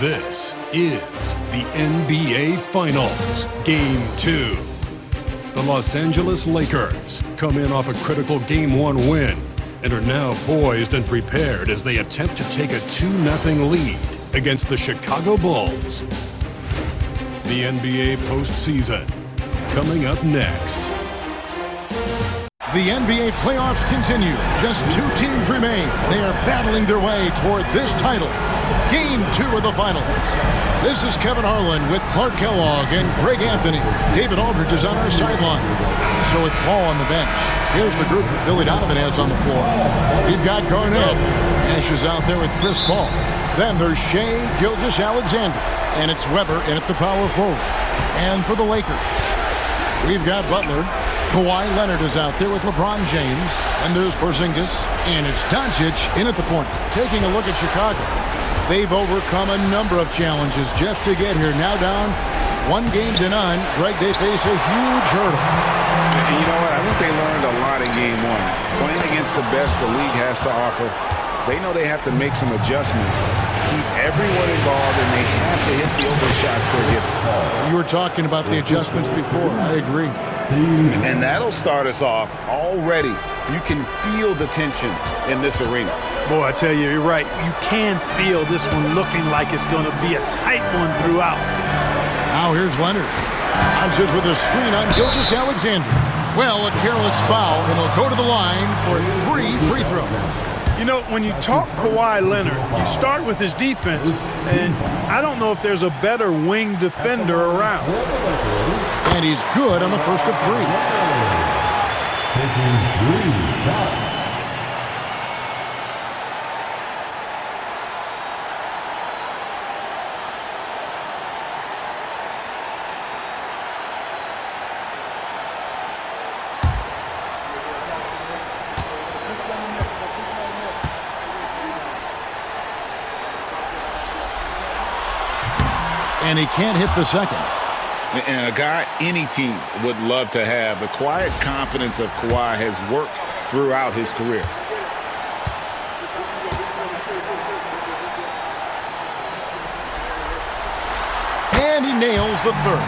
This is the NBA Finals, Game 2. The Los Angeles Lakers come in off a critical Game 1 win and are now poised and prepared as they attempt to take a 2-0 lead against the Chicago Bulls. The NBA postseason coming up next. The NBA playoffs continue. Just 2 teams remain. They are battling their way toward this title. Game 2 of the finals. This is Kevin Harlan with Clark Kellogg and Greg Anthony. David Aldridge is on our sideline. So with Paul on the bench, here's the group that Billy Donovan has on the floor. We've got Garnett. Nash is out there with Chris Paul. Then there's Shea Gilgeous-Alexander. And it's Weber in at the power forward. And for the Lakers, we've got Butler. Kawhi Leonard is out there with LeBron James. And there's Porzingis. And it's Doncic in at the point. Taking a look at Chicago. They've overcome a number of challenges just to get here. Now down 1-9. Greg, they face a huge hurdle. And you know what? I think they learned a lot in Game 1. Playing against the best the league has to offer, they know they have to make some adjustments, keep everyone involved, and they have to hit the open shots they're given. You were talking about the adjustments before. I agree. And that'll start us off already. You can feel the tension in this arena. Boy, I tell you, you're right. You can feel this one looking like it's going to be a tight one throughout. Now here's Leonard. Doncic with a screen on Gilgeous-Alexander. Well, a careless foul, and he'll go to the line for 3 free throws. You know, when you talk Kawhi Leonard, you start with his defense, and I don't know if there's a better wing defender around. And he's good on the first of 3. And he can't hit the second. And a guy any team would love to have. The quiet confidence of Kawhi has worked throughout his career. And he nails the third.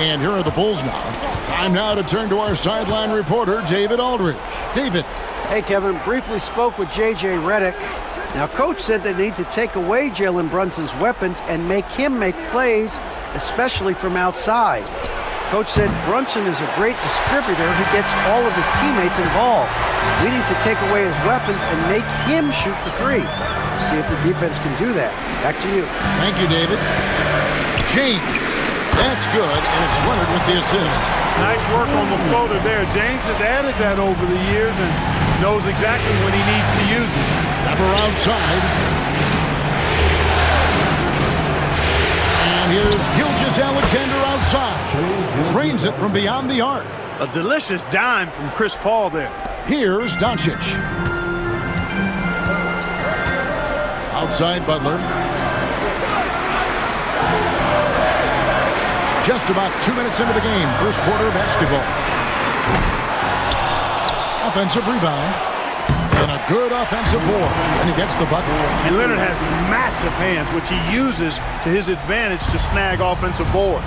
And here are the Bulls now. Time now to turn to our sideline reporter, David Aldridge. David. Hey, Kevin. Briefly spoke with J.J. Redick. Now, Coach said they need to take away Jalen Brunson's weapons and make him make plays, especially from outside. Coach said Brunson is a great distributor who gets all of his teammates involved. We need to take away his weapons and make him shoot the 3. See if the defense can do that. Back to you. Thank you, David. James. That's good, and it's Leonard with the assist. Nice work on the floater there. James has added that over the years and knows exactly when he needs to use it. Weber outside. And here's Gilgeous-Alexander outside. Trains it from beyond the arc. A delicious dime from Chris Paul there. Here's Doncic. Outside Butler. Just about 2 minutes into the game. First quarter of basketball. Offensive rebound. And a good offensive board. And he gets the bucket. And Leonard has massive hands, which he uses to his advantage to snag offensive boards.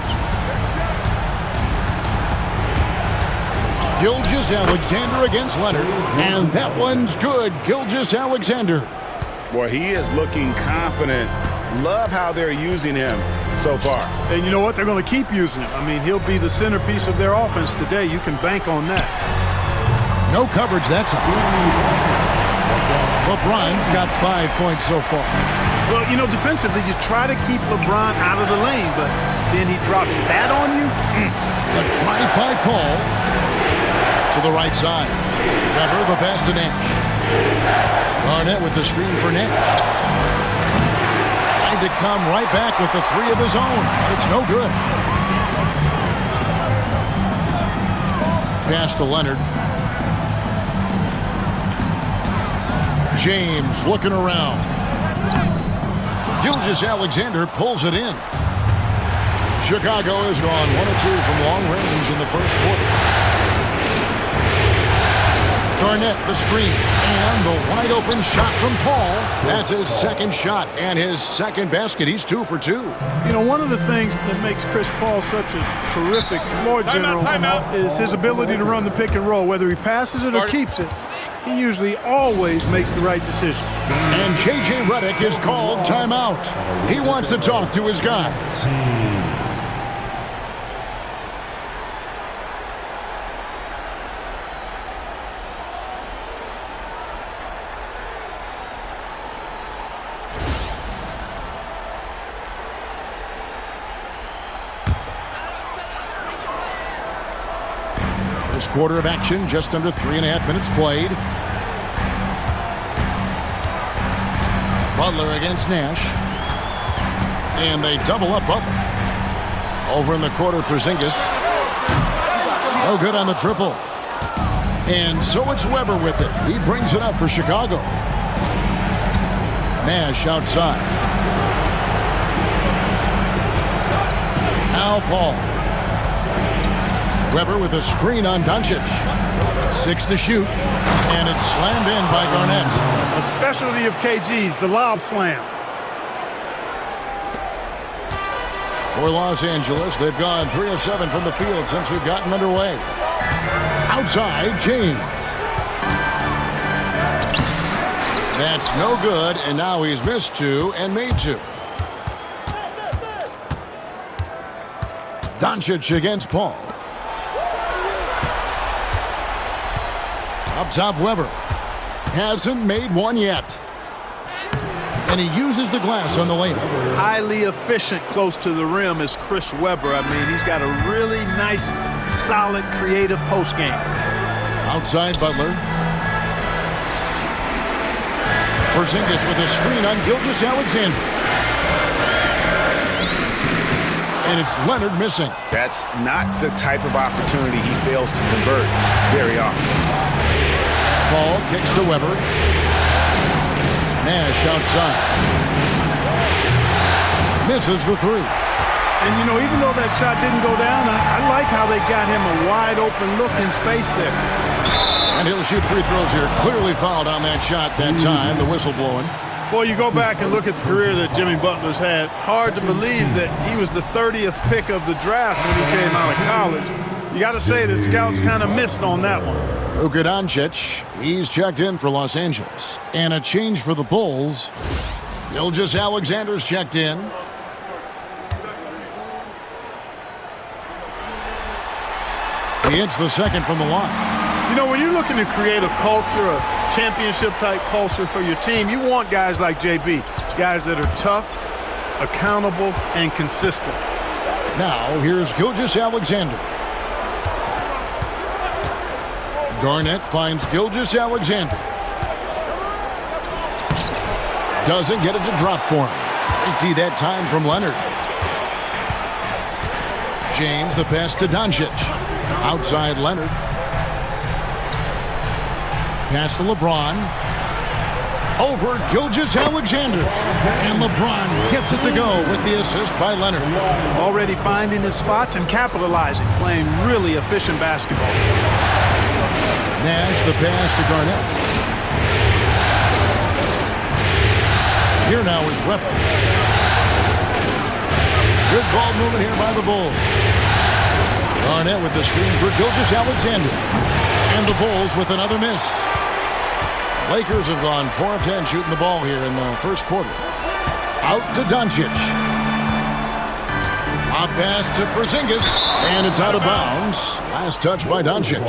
Gilgeous-Alexander against Leonard. And that one's good. Gilgeous-Alexander. Boy, he is looking confident. Love how they're using him so far. And you know what? They're going to keep using him. I mean, he'll be the centerpiece of their offense today. You can bank on that. No coverage that time. LeBron's got 5 points so far. Well, you know, defensively, you try to keep LeBron out of the lane, but then he drops that on you. The drive by Paul to the right side. Weber the pass to Nash. Garnett with the screen for Nash. Trying to come right back with the 3 of his own, but it's no good. Pass to Leonard. James looking around. Gilgeous-Alexander pulls it in. Chicago has gone 1 of 2 from long range in the first quarter. Garnett, the screen. And the wide open shot from Paul. That's his second shot and his second basket. He's 2 for 2. You know, one of the things that makes Chris Paul such a terrific floor general is his ability to run the pick and roll. Whether he passes it or keeps it, he usually always makes the right decision. And J.J. Redick is called timeout. He wants to talk to his guys. First quarter of action, just under 3.5 minutes played. Butler against Nash. And they double up Butler. Over in the quarter, Porzingis. No good on the triple. And so it's Weber with it. He brings it up for Chicago. Nash outside. Now Paul. Weber with a screen on Doncic. 6 to shoot. And it's slammed in by Garnett. A specialty of KG's, the lob slam. For Los Angeles, they've gone 3 of 7 from the field since we've gotten underway. Outside, James. That's no good, and now he's missed 2 and made 2. Doncic against Paul. Up top, Weber. Hasn't made one yet. And he uses the glass on the layup. Highly efficient close to the rim is Chris Weber. I mean, he's got a really nice, solid, creative post game. Outside Butler. Porzingis with a screen on Gilgeous-Alexander. And it's Leonard missing. That's not the type of opportunity he fails to convert very often. Paul kicks to Weber. Nash outside. Misses the 3. And, you know, even though that shot didn't go down, I like how they got him a wide open look in space there. And he'll shoot free throws here. Clearly fouled on that shot that time. The whistle blowing. Boy, you go back and look at the career that Jimmy Butler's had. Hard to believe that he was the 30th pick of the draft when he came out of college. You got to say that scouts kind of missed on that one. Luka Doncic, he's checked in for Los Angeles. And a change for the Bulls. Gilgeous-Alexander's checked in. He hits the second from the line. You know, when you're looking to create a culture, a championship-type culture for your team, you want guys like JB, guys that are tough, accountable, and consistent. Now, here's Gilgeous-Alexander. Garnett finds Gilgeous-Alexander. Doesn't get it to drop for him. Empty that time from Leonard. James, the pass to Doncic. Outside Leonard. Pass to LeBron. Over Gilgeous-Alexander. And LeBron gets it to go with the assist by Leonard. Already finding his spots and capitalizing, playing really efficient basketball. Nash, the pass to Garnett. Here now is Weber. Good ball movement here by the Bulls. Garnett with the screen for Gilgeous-Alexander. And the Bulls with another miss. Lakers have gone 4 of 10 shooting the ball here in the first quarter. Out to Doncic. A pass to Porzingis. And it's out of bounds. Last touch by Doncic.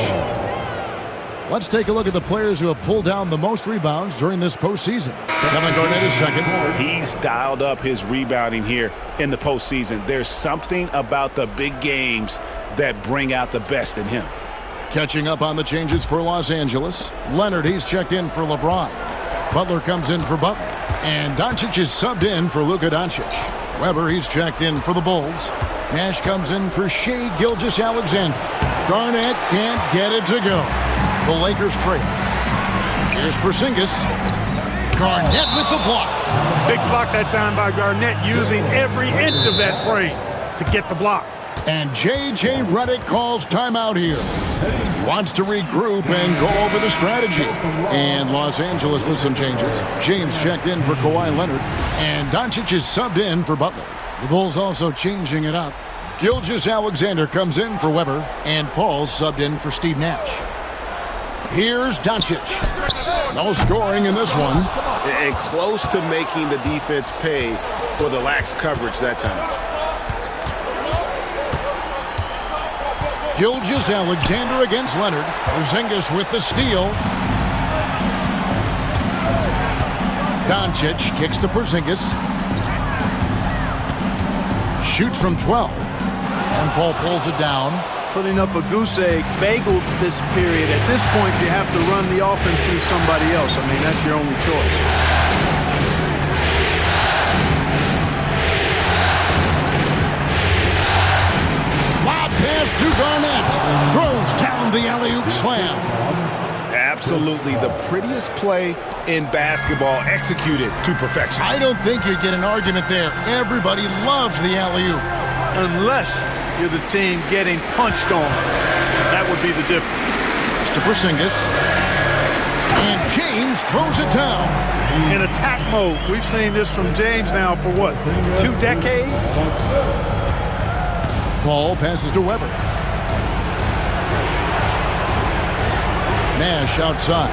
Let's take a look at the players who have pulled down the most rebounds during this postseason. Kevin Garnett is second. He's dialed up his rebounding here in the postseason. There's something about the big games that bring out the best in him. Catching up on the changes for Los Angeles. Leonard, he's checked in for LeBron. Butler comes in for Butler. And Doncic is subbed in for Luka Doncic. Weber, he's checked in for the Bulls. Nash comes in for Shai Gilgeous-Alexander. Garnett can't get it to go. The Lakers trade. Here's Porzingis. Garnett with the block. Big block that time by Garnett, using every inch of that frame to get the block. And J.J. Redick calls timeout here. Wants to regroup and go over the strategy. And Los Angeles with some changes. James checked in for Kawhi Leonard. And Doncic is subbed in for Butler. The Bulls also changing it up. Gilgeous-Alexander comes in for Weber. And Paul subbed in for Steve Nash. Here's Doncic. No scoring in this one. And close to making the defense pay for the lax coverage that time. Gilgeous-Alexander against Leonard. Porzingis with the steal. Doncic kicks to Porzingis. Shoots from 12. And Paul pulls it down. Putting up a goose egg bagel this period. At this point, you have to run the offense through somebody else. I mean, that's your only choice. Lob pass to Garnett. Throws down the alley-oop slam. Absolutely the prettiest play in basketball, executed to perfection. I don't think you get an argument there. Everybody loves the alley-oop. Unless you're the team getting punched on. That would be the difference. To Porzingis. And James throws it down. In attack mode. We've seen this from James now for what, 2 decades? Paul passes to Weber. Nash outside.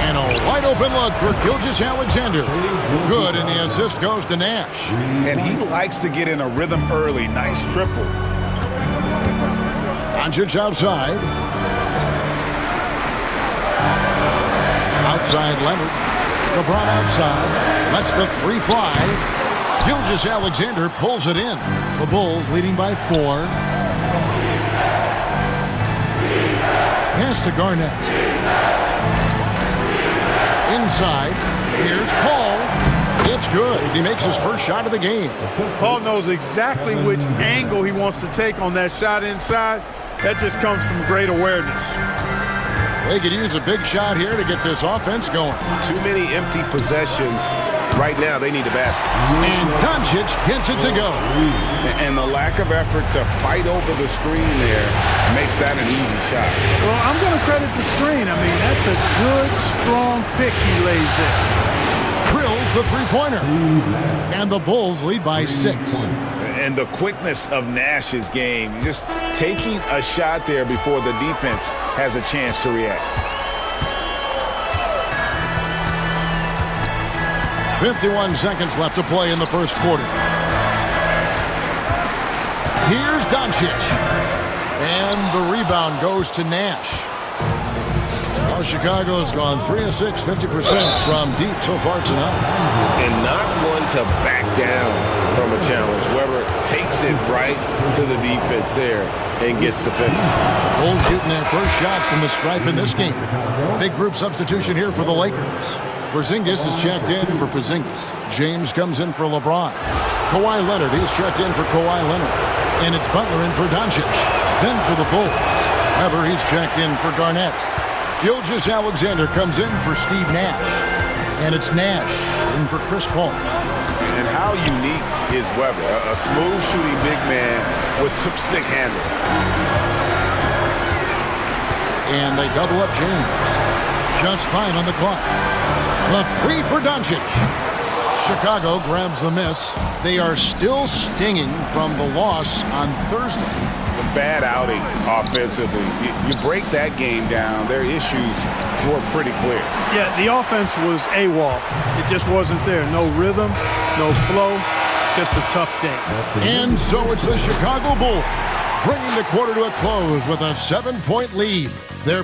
And a wide open look for Gilgeous-Alexander. Good, and the assist goes to Nash. And he likes to get in a rhythm early. Nice triple. Doncic outside. Outside Leonard. LeBron outside. Lets the three fly. Gilgeous-Alexander pulls it in. The Bulls leading by 4. Pass to Garnett. Inside. Here's Paul. It's good. He makes his first shot of the game. Paul knows exactly which angle he wants to take on that shot inside. That just comes from great awareness. They could use a big shot here to get this offense going. Too many empty possessions. Right now, they need a basket. And Doncic gets it to go. And the lack of effort to fight over the screen there makes that an easy shot. Well, I'm going to credit the screen. I mean, that's a good, strong pick he lays there. Drills the three-pointer. And the Bulls lead by 6. And the quickness of Nash's game, just taking a shot there before the defense has a chance to react. 51 seconds left to play in the first quarter. Here's Doncic. And the rebound goes to Nash. Well, Chicago's gone 3 of 6, 50% from deep so far tonight. And not one to back down from a challenge. Weber takes it right to the defense there and gets the finish. Bulls shooting their first shots from the stripe in this game. Big group substitution here for the Lakers. Porzingis is checked in for Porzingis. James comes in for LeBron. Kawhi Leonard is checked in for Kawhi Leonard. And it's Butler in for Doncic. Then for the Bulls, Weber, he's checked in for Garnett. Gilgeous-Alexander comes in for Steve Nash. And it's Nash in for Chris Paul. And how unique is Weber? A smooth shooting big man with some sick handles. And they double up James. Just fine on the clock. The three for Doncic. Chicago grabs the miss. They are still stinging from the loss on Thursday. A bad outing offensively. You break that game down, their issues were pretty clear. Yeah, the offense was AWOL. It just wasn't there. No rhythm, no flow, just a tough day. And so it's the Chicago Bulls bringing the quarter to a close with a 7-point lead. They're